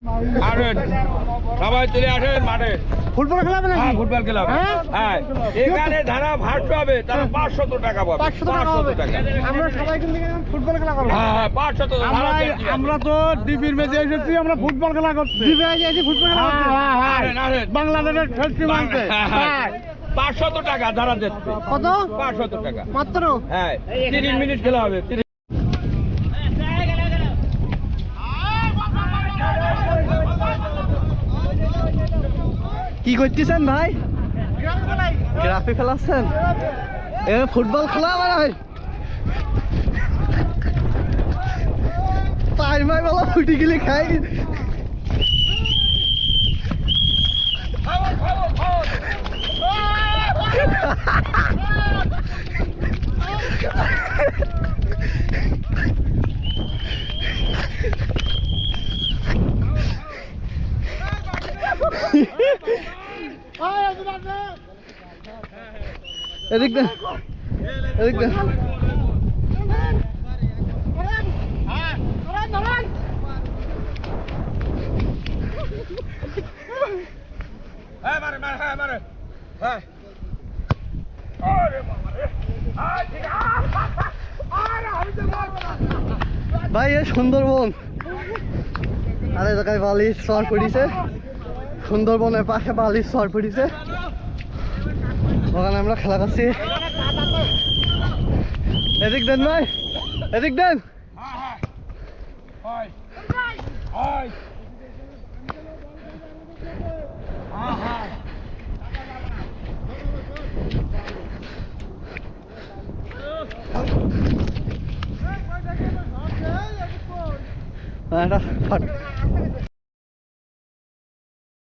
আসেন সবাই চলে আসেন মাঠে। ফুটবল খেলাবে নাকি? হ্যাঁ ফুটবল খেলা হবে। হ্যাঁ এখানে ধারা ভাসতে হবে, তারা 500 টাকা পাবে। 500 টাকা হবে। আমরা সবাই কিন্তু এখানে ফুটবল খেলা করব। হ্যাঁ হ্যাঁ 500 টাকা। আমরা তো ডিবির ম্যাচে এসেছি, আমরা ফুটবল খেলা করতে। ডিবি ম্যাচে এসেছি ফুটবল খেলা করতে। আসেন আসেন বাংলাদেশের ছেত্রী মানতে। হ্যাঁ 500 টাকা ধারা দিচ্ছে। কত? 500 টাকা মাত্র। হ্যাঁ 30 মিনিট খেলা হবে। কি করতেছেন ভাই? গ্রাফি খেলাচ্ছেন? এ ফুটবল খেলা ভাই। পাই মাই বলা ফুটি গেলে খাই। এদিক দে, এদিক দে। হ্যাঁ মারে মারে হ্যাঁ মারে হ্যাঁ। ভাই এ সুন্দরবন, আর এই জায়গায় বালির স্তর পড়িছে। সুন্দরবনের পাশে বালির স্তর পড়িছে, ওখানে আমরা খেলা করছি। এদিক দেন ভাই, এদিক দেন। একটা